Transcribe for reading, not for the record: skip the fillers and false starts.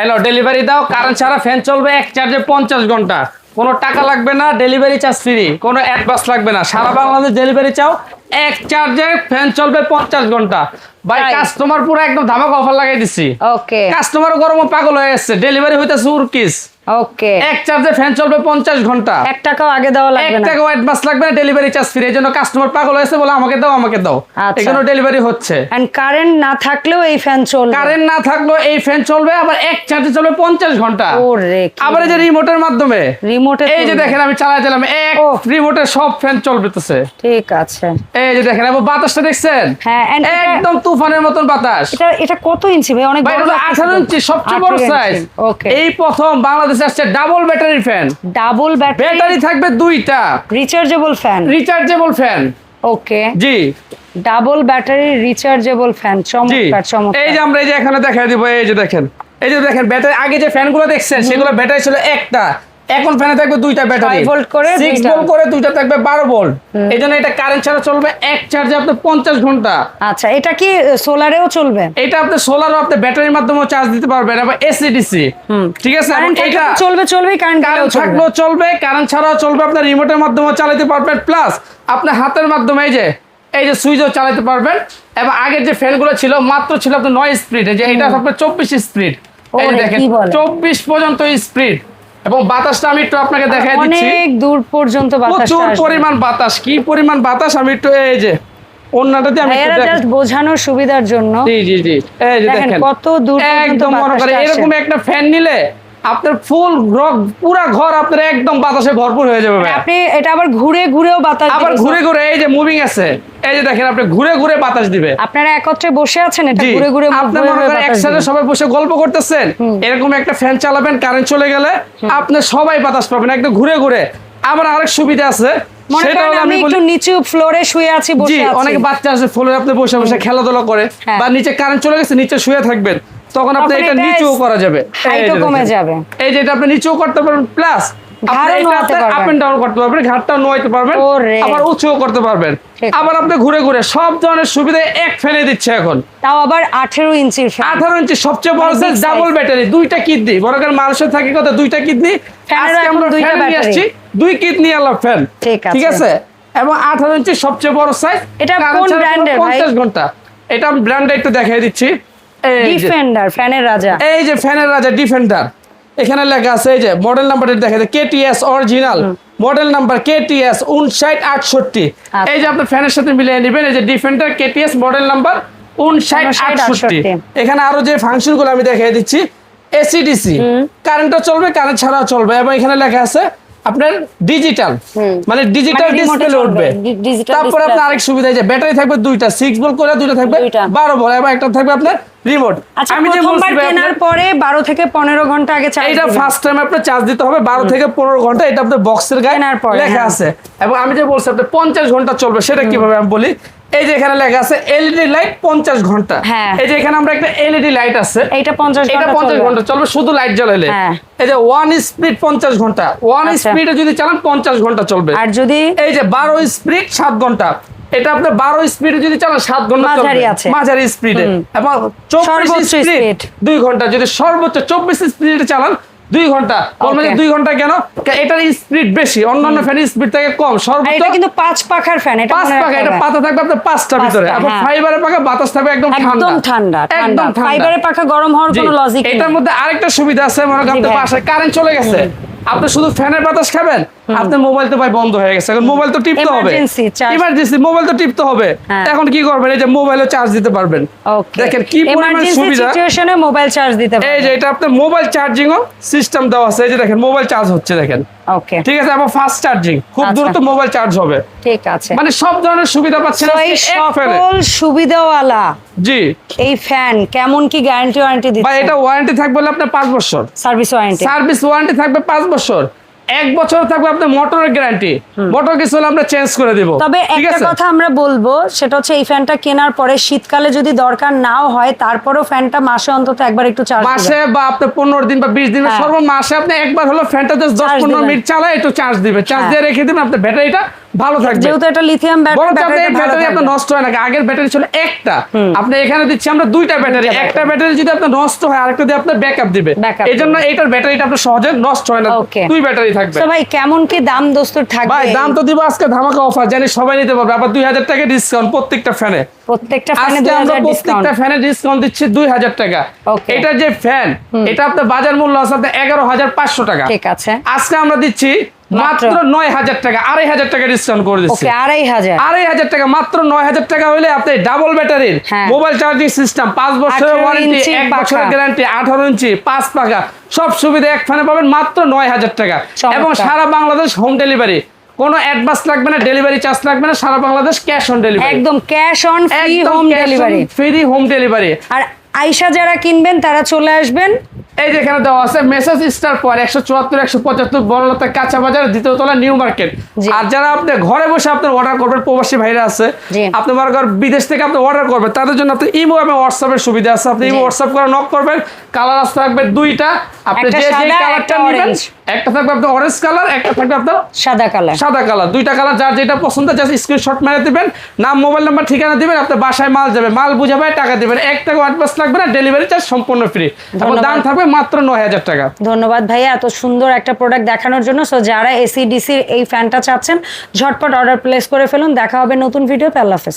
Hello delivery দাও, current ছাড়া fan চলবে এক চার্জে 50 ঘন্টা, কোনো টাকা লাগবে না, ডেলিভারি চার্জ ফ্রি, কোনো অ্যাডভান্স লাগবে না, সারা বাংলাদেশ ডেলিভারি চাও, এক চার্জে ফ্যান চলবে 50 ঘন্টা। ভাই কাস্টমার পুরো একদম ধামাকা অফার লাগাই দিছি। ওকে, কাস্টমার গরম পাগল হয়ে যাচ্ছে, ডেলিভারি হইতাছে উরকিস। ওকে, এক চার্জে ফ্যান চলবে 50 ঘন্টা, 1 টাকাও আগে দেওয়া লাগবে না, 1 টাকাও অ্যাডভান্স লাগবে না, ডেলিভারি চার্জ ফ্রি। এজন্য কাস্টমার পাগল হয়েছে, বলে আমাকে দাও আমাকে দাও, এখানে ডেলিভারি হচ্ছে। এন্ড কারেন্ট না থাকলেও এই ফ্যান চলবে, কারেন্ট না থাকলেও এই ফ্যান চলবে, আবার এক চার্জে চলবে 50 ঘন্টা। ওরে আবার এই যে রিমোটের মাধ্যমে, রিমোটে এই যে দেখেন আমি চালাইছিলাম, এক রিমোটে সব ফ্যান চলতেছে। ঠিক আছে, এই যে দেখেন, এবং বাতাসটা দেখছেন, হ্যাঁ একদম তুফানের মতন বাতাস। এটা কত ইঞ্চি ভাই? অনেক বড়, 18 ইঞ্চি, সবচেয়ে বড় সাইজ। ওকে, এই প্রথম বাংলাদেশে আসছে double battery fan. Double battery থাকবে দুইটা, রিচার্জেবল ফ্যান, রিচার্জেবল ফ্যান। ওকে, জি, ডাবল ব্যাটারি রিচার্জেবল ফ্যান, চমৎকার চমৎকার। এই যে আমরা এই যে এখানে দেখাই দিব, এই যে দেখেন, এই যে দেখেন ব্যাটারি, আগে যে ফ্যানগুলো দেখছেন সেগুলো ব্যাটারি ছিল একটা, এখন ফ্যানে থাকবে দুইটা ব্যাটারি, 6 ভোল্ট করে, 6 ভোল্ট করে, দুইটা থাকবে 12 ভোল্ট। এইজন্য এটা কারেন্ট ছাড়া চলবে, এক চার্জে আপনি 50 ঘন্টা। আচ্ছা, এটা কি সোলারেও চলবে? এটা আপনি সোলার, আপনি ব্যাটারির মাধ্যমে চার্জ দিতে পারবেন, আবার এসি ডিসি। ঠিক আছে, এটা চলবে কারেন্ট থাকলেও চলবে, কারেন্ট ছাড়াও চলবে, আপনার রিমোটের মাধ্যমে চালাতে পারবেন, প্লাস আপনার হাতের মাধ্যমে এই যে সুইচও চালাতে পারবেন। এবং আগের যে ফ্যানগুলো ছিল মাত্র ছিল আপনার 9 স্পিড, যে এটা আপনার 24 স্পিড। এই যে দেখেন 24 পর্যন্ত স্পিড, এবং বাতাসটা আমি একটু আপনাকে দেখাই দিচ্ছি, অনেক দূর পর্যন্ত বাতাস, প্রচুর পরিমাণ বাতাস। কি পরিমাণ বাতাস আমি একটু এই যে অন্যটাতে আমি একটু জাস্ট বোঝানোর সুবিধার জন্য। জি জি জি, এই যে দেখেন কত দূর পর্যন্ত একদম মনে করে এরকম একটা ফ্যান নিলে আপনার ফুল পুরা ঘর আপনার একদম বাতাসে ভরপুর হয়ে যাবে। আপনি এটা আবার ঘুরে ঘুরেও বাতাস, আবার ঘুরে ঘুরে এই যে মুভিং আছে, এই যে দেখেন আপনি ঘুরে ঘুরে বাতাস দিবে। আপনারা একত্রে বসে আছেন, এটা ঘুরে ঘুরে আপনি মনে করেন একসাথে সবাই বসে গল্প করতেছেন, এরকম একটা ফ্যান চালাবেন, কারেন্ট চলে গেলে আপনি সবাই বাতাস পাবেন একদম ঘুরে ঘুরে। আবার আরেক সুবিধা আছে, সেটা হলো আমি একটু নিচু ফ্লোরে শুয়ে আছি, বসে আছি, অনেক বাচ্চা আছে ফ্লোরে আপনি বসে বসে খেলাধুলা করে, বা নিচে কারেন্ট চলে গেছে নিচে শুয়ে থাকবেন, তখন আপনি এটা নিচেও করা যাবে, হাইটও কমে যাবে। এই যে এটা আপনি নিচেও করতে পারবেন, প্লাস আপ এন্ড ডাউন করতে পারবেন, ঘাটটাও নোয়াইতে পারবেন, আবার উঁচুও করতে পারবেন। আবার আপনি ঘুরে ঘুরে সব ধরনের সুবিধা এক ফ্যানে দিচ্ছে এখন, তাও আবার 18 ইঞ্চির ফ্যান। 18 ইঞ্চি, সবচেয়ে বড় সাইজ, ডাবল ব্যাটারি, দুইটা কিডনি। বড় করে মানুষের থাকে কত, দুইটা কিডনি, আজকে আমরা ফ্যান নিয়ে আসছি 2 কিডনি আলা ফ্যান। ঠিক আছে, এবং 18 ইঞ্চি সবচেয়ে বড় সাইজ। এটা কোন ব্র্যান্ডের ভাই? 50 ঘন্টা। এটা আমি ব্র্যান্ডটা একটু দেখাই দিচ্ছি, ডিফেন্ডার, ফ্যানের রাজা। এই যে ফ্যানের রাজা ডিফেন্ডার, এখানে লেখা আছে, এই যে মডেল নাম্বারটা দেখা যায়, KTS original model number KTS 5968। এই যে আপনি ফ্যানের সাথে মিলিয়ে নেবেন, এই যে ডিফেন্ডার কেটিএস মডেল নাম্বার 5968। এখানে আরো যে ফাংশন গুলো আমি দেখাই দিচ্ছি, এসি ডিসি, কারেন্টও চলবে, কারেন্ট ছাড়াও চলবে, এবং এখানে লেখা আছে আপনার ডিজিটাল, মানে ডিজিটাল ডিসপ্লে উঠবে। তারপর আপনার আরেক সুবিধা, যে ব্যাটারি থাকবে দুইটা, 6 ভোল্ট করে, দুইটা থাকবে 12 ভোল্ট, এবং একটা থাকবে আপনার রিমোট। আমি যে প্রথমবার কেনার পরে 12 থেকে 15 ঘন্টা আগে চার্জ, এটা ফার্স্ট টাইম আপনি চার্জ দিতে হবে 12 থেকে 15 ঘন্টা, এটা আপনার বক্সের গায়ে লেখা আছে। এবং আমি যে বলছি আপনি 50 ঘন্টা চলবে, সেটা কিভাবে আমি বলি। এই যে এখানে লেখা আছে এলইডি লাইট 50 ঘন্টা। এই যে এখানে আমরা একটা এলইডি লাইট আছে, এটা 50 ঘন্টা চলবে শুধু লাইট জ্বালালে। এই যে 1 স্পিড 50 ঘন্টা, 1 স্পিডে যদি চালান 50 ঘন্টা চলবে। আর যদি এই যে 12 স্পিড 7 ঘন্টা, এটা আপনি 12 স্পিডে যদি চালান 7 ঘন্টা চলবে, মাঝারি স্পিডে। এবং 24 স্পিড 2 ঘন্টা, যদি সর্বোচ্চ 24 স্পিডে চালান 2 ঘন্টা। বলবেন যে 2 ঘন্টা কেন, এটার স্পিড বেশি, অন্যান্য ফ্যানের স্পিড থেকে কম। সর্বোচ্চ এটা কিন্তু 5 পাখার ফ্যান, এটা 5 পাখা, এটা পাতা থাকবে আপনার 5টা ভিতরে, এবং ফাইবারের পাখা বাতাস থাকবে একদম ঠান্ডা, একদম ফাইবারের পাখা গরম হওয়ার কোনো লজিক নেই। এটার মধ্যে আরেকটা সুবিধা আছে, মনে করেন আপনার বাসায় কারেন্ট চলে গেছে, আপনি শুধু ফ্যানের বাতাস খাবেন, আপনার মোবাইল তো ভাই বন্ধ হয়ে গেছে, এখন মোবাইল তো টিপতে হবে, ইমার্জেন্সি মোবাইল তো টিপতে হবে, এখন কি করবেন, এই যে মোবাইলে চার্জ দিতে পারবেন। দেখেন কি পরিমাণ সুবিধা, সিচুয়েশনে মোবাইল চার্জ দিতে পারবেন। এই যে এটা আপনার মোবাইল চার্জিংও সিস্টেম দেওয়া আছে, এই যে দেখেন মোবাইল চার্জ হচ্ছে, দেখেন। ওকে, ঠিক ঠিক আছে, এবং ফাস্ট চার্জিং, খুব দ্রুত মোবাইল চার্জ হবে। ঠিক আছে, মানে সব ধরনের সুবিধা পাচ্ছেন এই সকল সুবিধাওয়ালা জি এই ফ্যান কেমন কি গ্যারান্টি ওয়ারেন্টি দিচ্ছে? ভাই এটা ওয়ারেন্টি থাকবে আপনার 5 বছর, সার্ভিস ওয়ারেন্টি থাকবে 5 বছর, 1 বছর থাকবে আপনার মোটরের গ্যারান্টি, মোটর কিছু হলে আমরা চেঞ্জ করে দিব। তবে একটা কথা আমরা বলবো, সেটা হচ্ছে এই ফ্যানটা কেনার পরে শীতকালে যদি দরকার নাও হয়, তারপরেও ফ্যানটা মাসে অন্তত একবার একটু চার্জ দিবেন, মাসে বা আপনি 15 দিন বা 20 দিন, সর্ব মাসে আপনি একবার হলো ফ্যানটা 10-15 মিনিট চালায় একটু চার্জ দিবেন, চার্জ দিয়ে রেখে দিবেন, আপনার ব্যাটারিটা ভালো থাকবে। যেহেতু এটা লিথিয়াম বরং ব্যাটারি, এই ব্যাটারি আপনার নষ্ট হয় না, আগের ব্যাটারি ছিল একটা, আপনি এখানে দিচ্ছি আমরা দুইটা ব্যাটারি। একটা ব্যাটারি যদি আপনার নষ্ট হয় আরেকটা দিয়ে আপনার ব্যাকআপ দিবে, Backup এই জন্য এইটার ব্যাটারিটা আপনার সহজে নষ্ট হয় না, Okay. দুই ব্যাটারি থাকবে। তো ভাই কেমন কি দাম দস্তুর থাকবে? ভাই দাম তো দিব আজকে ধামাকা অফার, জানি সবাই নিতে পারবে, আবার 2000 টাকা ডিসকাউন্ট প্রত্যেকটা ফ্যানে। প্রত্যেকটা ফ্যানে আজকে আমরা 2000 ডিসকাউন্ট। প্রত্যেকটা ফ্যানে ডিসকাউন্ট দিচ্ছি 2000 টাকা। Okay. এটা যে ফ্যান, এটা আপনার বাজার মূল্য আছে আপনার 11500 টাকা, ঠিক আছে। আজকে আমরা দিচ্ছি মাত্র 9000 টাকা, 2500 টাকা ডিসকাউন্ট করে দিচ্ছি। ওকে 2500। 2500 টাকা, মাত্র 9000 টাকা হইলে আপনি ডাবল ব্যাটারির হ্যাঁ। মোবাইল চার্জিং সিস্টেম, 5 বছরের 18 ওয়ারেন্টি, ইঞ্চি 1 পাখা। বছরের গ্যারান্টি, 18 ইঞ্চি 5 পাখা, সব সুবিধা এক ফ্যানে পাবেন মাত্র 9000 টাকা। চমৎকার। এবং সারা বাংলাদেশ হোম ডেলিভারি, কোনো অ্যাডভান্স লাগবে না, ডেলিভারি চার্জ লাগবে না, সারা বাংলাদেশ ক্যাশ অন ডেলিভারি, একদম cash on free home delivery. Free home delivery. আর আয়শা যারা কিনবেন তারা চলে আসবেন, এই যে এখানে দেওয়া আছে মেসেজ স্টার পর 174 175 বড়লতা কাঁচা বাজার, দ্বিতীয় তলা, নিউ মার্কেট। জি। আর যারা আপনি ঘরে বসে আপনার অর্ডার করবেন, প্রবাসী ভাইরা আছে, জি। আপনি মনে করেন বিদেশ থেকে আপনি অর্ডার করবেন, তাদের জন্য আপনি ইমো এবং হোয়াটসঅ্যাপের সুবিধা আছে, আপনি ইমো জি। হোয়াটসঅ্যাপ করে নক করবেন। কালার আসতে থাকবে দুইটা, আপনি একটা যে যে সাদা, কালারটা একটা নেবেন, orange। একটা থাকবে আপনার অরেঞ্জ কালার, একটা থাকবে আপনার সাদা কালার। সাদা কালার, দুইটা কালার যার যেটা পছন্দ জাস্ট স্ক্রিনশট মেরে দিবেন, নাম, মোবাইল নাম্বার, ঠিকানা দিবেন, আপনার বাসায় মাল যাবে, মাল বুঝাবে, টাকা দিবেন, 1 টাকা অ্যাডভান্স লাগবে না, ডেলিভারি চার্জ সম্পূর্ণ ফ্রি, এবং দাম থাকবে মাত্র 9000 টাকা। ধন্যবাদ ভাইয়া এত সুন্দর একটা প্রোডাক্ট দেখানোর জন্য। সো যারা এসি ডিসির এই ফ্যানটা চাচ্ছেন ঝটপট অর্ডার প্লেস করে ফেলুন। দেখা হবে নতুন ভিডিওতে। আল্লাহ হাফেজ।